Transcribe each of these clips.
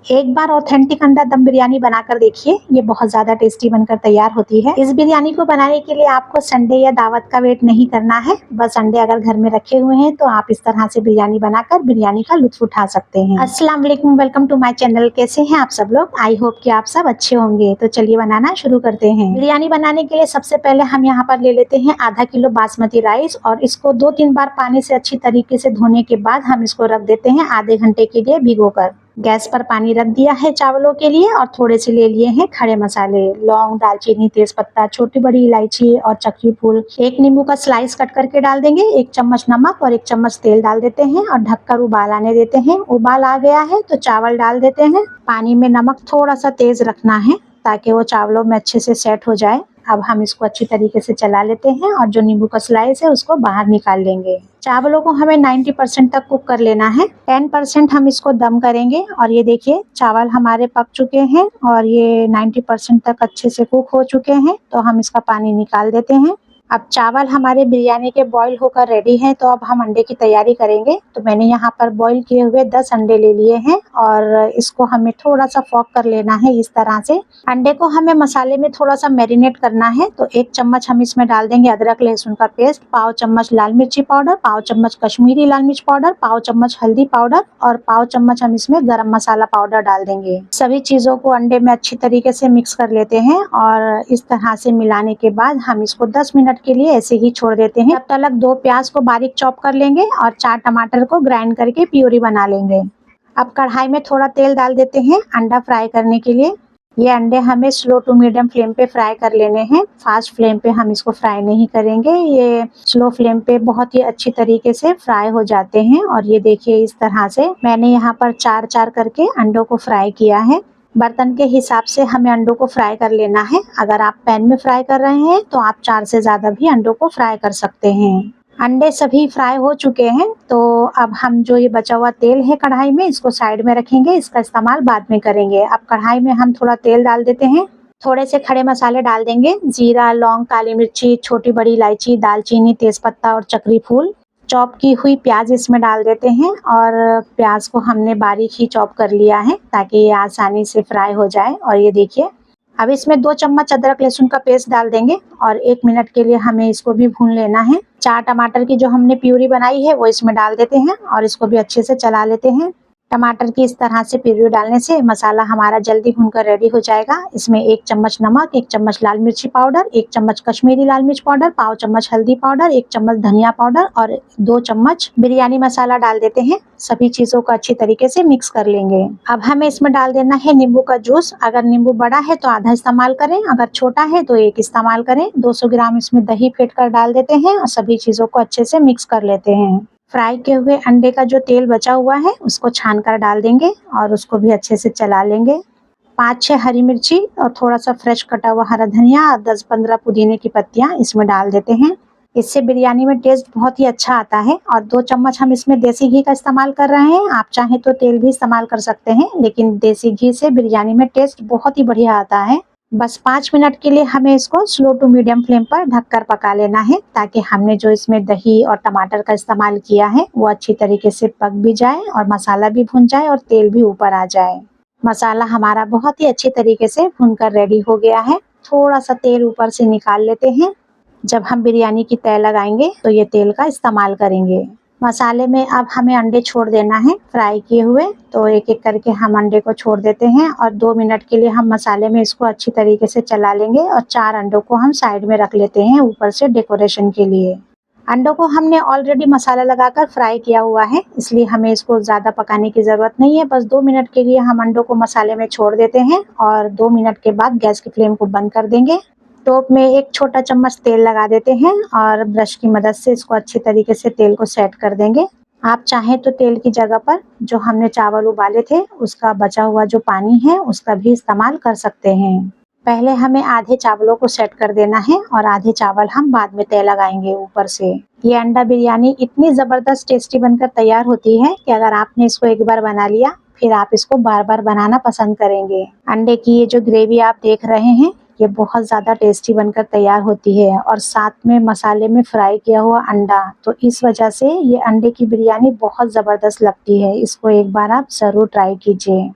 एक बार ऑथेंटिक अंडा दम बिरयानी बनाकर देखिए, ये बहुत ज़्यादा टेस्टी बनकर तैयार होती है। इस बिरयानी को बनाने के लिए आपको संडे या दावत का वेट नहीं करना है। बस अंडे अगर घर में रखे हुए हैं तो आप इस तरह से बिरयानी बनाकर बिरयानी का लुत्फ उठा सकते हैं। अस्सलाम वालेकुम, वेलकम टू माय चैनल। कैसे हैं आप सब लोग? आई होप कि आप सब अच्छे होंगे। तो चलिए बनाना शुरू करते हैं। बिरयानी बनाने के लिए सबसे पहले हम यहाँ पर ले लेते हैं आधा किलो बासमती राइस और इसको 2-3 बार पानी से अच्छी तरीके से धोने के बाद हम इसको रख देते हैं आधे घंटे के लिए भिगोकर। गैस पर पानी रख दिया है चावलों के लिए और थोड़े से ले लिए हैं खड़े मसाले, लौंग, दालचीनी, तेजपत्ता, छोटी बड़ी इलायची और चक्री फूल। एक नींबू का स्लाइस कट करके डाल देंगे, 1 चम्मच नमक और 1 चम्मच तेल डाल देते हैं और ढककर उबाल आने देते हैं। उबाल आ गया है तो चावल डाल देते हैं। पानी में नमक थोड़ा सा तेज रखना है ताकि वो चावलों में अच्छे से सेट हो जाए। अब हम इसको अच्छी तरीके से चला लेते हैं और जो नींबू का स्लाइस है उसको बाहर निकाल लेंगे। चावलों को हमें 90% तक कुक कर लेना है। 10% हम इसको दम करेंगे और ये देखिए चावल हमारे पक चुके हैं और ये 90% तक अच्छे से कुक हो चुके हैं, तो हम इसका पानी निकाल देते हैं। अब चावल हमारे बिरयानी के बॉईल होकर रेडी हैं, तो अब हम अंडे की तैयारी करेंगे। तो मैंने यहाँ पर बॉईल किए हुए 10 अंडे ले लिए हैं और इसको हमें थोड़ा सा फॉक कर लेना है इस तरह से। अंडे को हमें मसाले में थोड़ा सा मैरिनेट करना है, तो 1 चम्मच हम इसमें डाल देंगे अदरक लहसुन का पेस्ट, पाव चम्मच लाल मिर्ची पाउडर, पाव चम्मच कश्मीरी लाल मिर्च पाउडर, पाव चम्मच हल्दी पाउडर और पाव चम्मच हम इसमें गरम मसाला पाउडर डाल देंगे। सभी चीजों को अंडे में अच्छी तरीके से मिक्स कर लेते हैं और इस तरह से मिलाने के बाद हम इसको 10 मिनट के लिए ऐसे ही छोड़ देते हैं। तब तक 2 प्याज को बारीक चॉप कर लेंगे और 4 टमाटर को ग्राइंड करके प्यूरी बना लेंगे। अब कढ़ाई में थोड़ा तेल डाल देते हैं अंडा फ्राई करने के लिए। ये अंडे हमें स्लो टू मीडियम फ्लेम पे फ्राई कर लेने हैं। फास्ट फ्लेम पे हम इसको फ्राई नहीं करेंगे, ये स्लो फ्लेम पे बहुत ही अच्छी तरीके से फ्राई हो जाते हैं। और ये देखिए इस तरह से मैंने यहाँ पर 4-4 करके अंडों को फ्राई किया है। बर्तन के हिसाब से हमें अंडों को फ्राई कर लेना है। अगर आप पैन में फ्राई कर रहे हैं तो आप 4 से ज़्यादा भी अंडों को फ्राई कर सकते हैं। अंडे सभी फ्राई हो चुके हैं, तो अब हम जो ये बचा हुआ तेल है कढ़ाई में इसको साइड में रखेंगे, इसका इस्तेमाल बाद में करेंगे। अब कढ़ाई में हम थोड़ा तेल डाल देते हैं, थोड़े से खड़े मसाले डाल देंगे, जीरा, लौंग, काली मिर्ची, छोटी बड़ी इलायची, दालचीनी, तेजपत्ता और चक्री फूल। चॉप की हुई प्याज इसमें डाल देते हैं और प्याज को हमने बारीक ही चॉप कर लिया है ताकि ये आसानी से फ्राई हो जाए। और ये देखिए अब इसमें 2 चम्मच अदरक लहसुन का पेस्ट डाल देंगे और 1 मिनट के लिए हमें इसको भी भून लेना है। 4 टमाटर की जो हमने प्यूरी बनाई है वो इसमें डाल देते हैं और इसको भी अच्छे से चला लेते हैं। टमाटर की इस तरह से प्यूरी डालने से मसाला हमारा जल्दी भूनकर रेडी हो जाएगा। इसमें 1 चम्मच नमक, 1 चम्मच लाल मिर्ची पाउडर, 1 चम्मच कश्मीरी लाल मिर्च पाउडर, पाव चम्मच हल्दी पाउडर, 1 चम्मच धनिया पाउडर और 2 चम्मच बिरयानी मसाला डाल देते हैं। सभी चीजों को अच्छी तरीके से मिक्स कर लेंगे। अब हमें इसमें डाल देना है नींबू का जूस। अगर नींबू बड़ा है तो आधा इस्तेमाल करें, अगर छोटा है तो 1 इस्तेमाल करें। 200 ग्राम इसमें दही फेंट कर डाल देते हैं और सभी चीजों को अच्छे से मिक्स कर लेते हैं। फ्राई किए हुए अंडे का जो तेल बचा हुआ है उसको छान कर डाल देंगे और उसको भी अच्छे से चला लेंगे। 5-6 हरी मिर्ची और थोड़ा सा फ्रेश कटा हुआ हरा धनिया और 10-15 पुदीने की पत्तियां इसमें डाल देते हैं। इससे बिरयानी में टेस्ट बहुत ही अच्छा आता है। और 2 चम्मच हम इसमें देसी घी का इस्तेमाल कर रहे हैं। आप चाहें तो तेल भी इस्तेमाल कर सकते हैं, लेकिन देसी घी से बिरयानी में टेस्ट बहुत ही बढ़िया आता है। बस 5 मिनट के लिए हमें इसको स्लो टू मीडियम फ्लेम पर ढककर पका लेना है ताकि हमने जो इसमें दही और टमाटर का इस्तेमाल किया है वो अच्छी तरीके से पक भी जाए और मसाला भी भुन जाए और तेल भी ऊपर आ जाए। मसाला हमारा बहुत ही अच्छी तरीके से भुनकर रेडी हो गया है। थोड़ा सा तेल ऊपर से निकाल लेते हैं। जब हम बिरयानी की तय लगाएंगे तो ये तेल का इस्तेमाल करेंगे। मसाले में अब हमें अंडे छोड़ देना है फ्राई किए हुए, तो एक एक करके हम अंडे को छोड़ देते हैं और 2 मिनट के लिए हम मसाले में इसको अच्छी तरीके से चला लेंगे और 4 अंडों को हम साइड में रख लेते हैं ऊपर से डेकोरेशन के लिए। अंडों को हमने ऑलरेडी मसाला लगाकर फ्राई किया हुआ है, इसलिए हमें इसको ज़्यादा पकाने की ज़रूरत नहीं है। बस 2 मिनट के लिए हम अंडों को मसाले में छोड़ देते हैं और 2 मिनट के बाद गैस की फ्लेम को बंद कर देंगे। टॉप में 1 छोटा चम्मच तेल लगा देते हैं और ब्रश की मदद से इसको अच्छी तरीके से तेल को सेट कर देंगे। आप चाहें तो तेल की जगह पर जो हमने चावल उबाले थे उसका बचा हुआ जो पानी है उसका भी इस्तेमाल कर सकते हैं। पहले हमें आधे चावलों को सेट कर देना है और आधे चावल हम बाद में तय लगाएंगे ऊपर से। ये अंडा बिरयानी इतनी ज़बरदस्त टेस्टी बनकर तैयार होती है कि अगर आपने इसको एक बार बना लिया फिर आप इसको बार बार बनाना पसंद करेंगे। अंडे की ये जो ग्रेवी आप देख रहे हैं ये बहुत ज़्यादा टेस्टी बनकर तैयार होती है और साथ में मसाले में फ्राई किया हुआ अंडा, तो इस वजह से ये अंडे की बिरयानी बहुत ज़बरदस्त लगती है। इसको एक बार आप ज़रूर ट्राई कीजिए।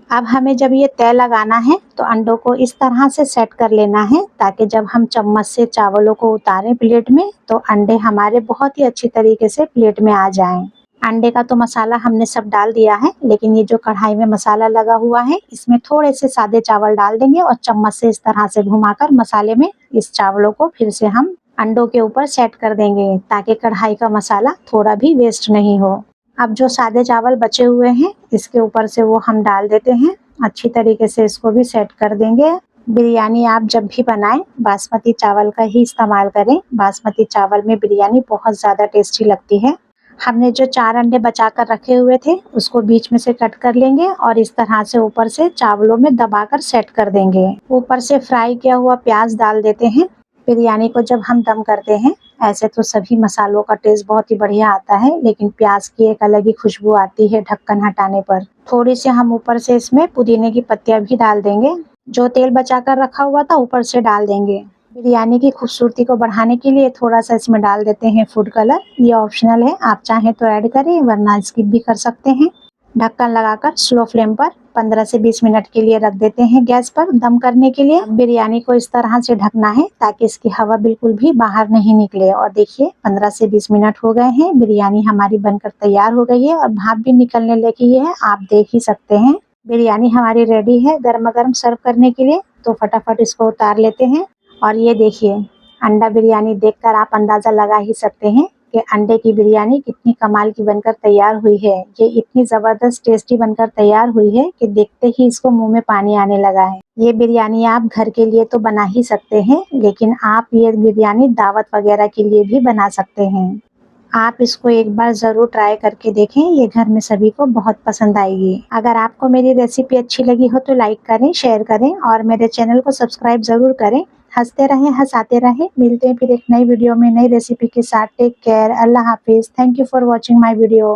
अब हमें जब ये तय लगाना है तो अंडों को इस तरह से सेट कर लेना है ताकि जब हम चम्मच से चावलों को उतारें प्लेट में तो अंडे हमारे बहुत ही अच्छी तरीके से प्लेट में आ जाएं। अंडे का तो मसाला हमने सब डाल दिया है, लेकिन ये जो कढ़ाई में मसाला लगा हुआ है इसमें थोड़े से सादे चावल डाल देंगे और चम्मच से इस तरह से घुमाकर मसाले में इस चावलों को फिर से हम अंडों के ऊपर सेट कर देंगे ताकि कढ़ाई का मसाला थोड़ा भी वेस्ट नहीं हो। अब जो सादे चावल बचे हुए हैं इसके ऊपर से वो हम डाल देते हैं, अच्छी तरीके से इसको भी सेट कर देंगे। बिरयानी आप जब भी बनाएं बासमती चावल का ही इस्तेमाल करें, बासमती चावल में बिरयानी बहुत ज़्यादा टेस्टी लगती है। हमने जो 4 अंडे बचा कर रखे हुए थे उसको बीच में से कट कर लेंगे और इस तरह से ऊपर से चावलों में दबाकर सेट कर देंगे। ऊपर से फ्राई किया हुआ प्याज डाल देते हैं। बिरयानी को जब हम दम करते हैं ऐसे तो सभी मसालों का टेस्ट बहुत ही बढ़िया आता है, लेकिन प्याज की एक अलग ही खुशबू आती है ढक्कन हटाने पर। थोड़ी सी हम ऊपर से इसमें पुदीने की पत्तियां भी डाल देंगे। जो तेल बचा कर रखा हुआ था ऊपर से डाल देंगे। बिरयानी की खूबसूरती को बढ़ाने के लिए थोड़ा सा इसमें डाल देते हैं फूड कलर, ये ऑप्शनल है, आप चाहें तो ऐड करें वरना स्किप भी कर सकते हैं। ढक्कन लगाकर स्लो फ्लेम पर 15 से 20 मिनट के लिए रख देते हैं गैस पर दम करने के लिए। बिरयानी को इस तरह से ढकना है ताकि इसकी हवा बिल्कुल भी बाहर नहीं निकले। और देखिए 15 से 20 मिनट हो गए हैं, बिरयानी हमारी बनकर तैयार हो गई है और भाप भी निकलने लगी है, आप देख ही सकते हैं। बिरयानी हमारी रेडी है गर्मा गर्म सर्व करने के लिए, तो फटाफट इसको उतार लेते हैं। और ये देखिए अंडा बिरयानी देखकर आप अंदाज़ा लगा ही सकते हैं कि अंडे की बिरयानी कितनी कमाल की बनकर तैयार हुई है। ये इतनी ज़बरदस्त टेस्टी बनकर तैयार हुई है कि देखते ही इसको मुंह में पानी आने लगा है। ये बिरयानी आप घर के लिए तो बना ही सकते हैं, लेकिन आप ये बिरयानी दावत वगैरह के लिए भी बना सकते हैं। आप इसको एक बार ज़रूर ट्राई करके देखें, ये घर में सभी को बहुत पसंद आएगी। अगर आपको मेरी रेसिपी अच्छी लगी हो तो लाइक करें, शेयर करें और मेरे चैनल को सब्सक्राइब ज़रूर करें। हंसते रहें, हंसाते रहें। मिलते हैं फिर एक नई वीडियो में नई रेसिपी के साथ। टेक केयर, अल्लाह हाफिज़। Thank you for watching my video.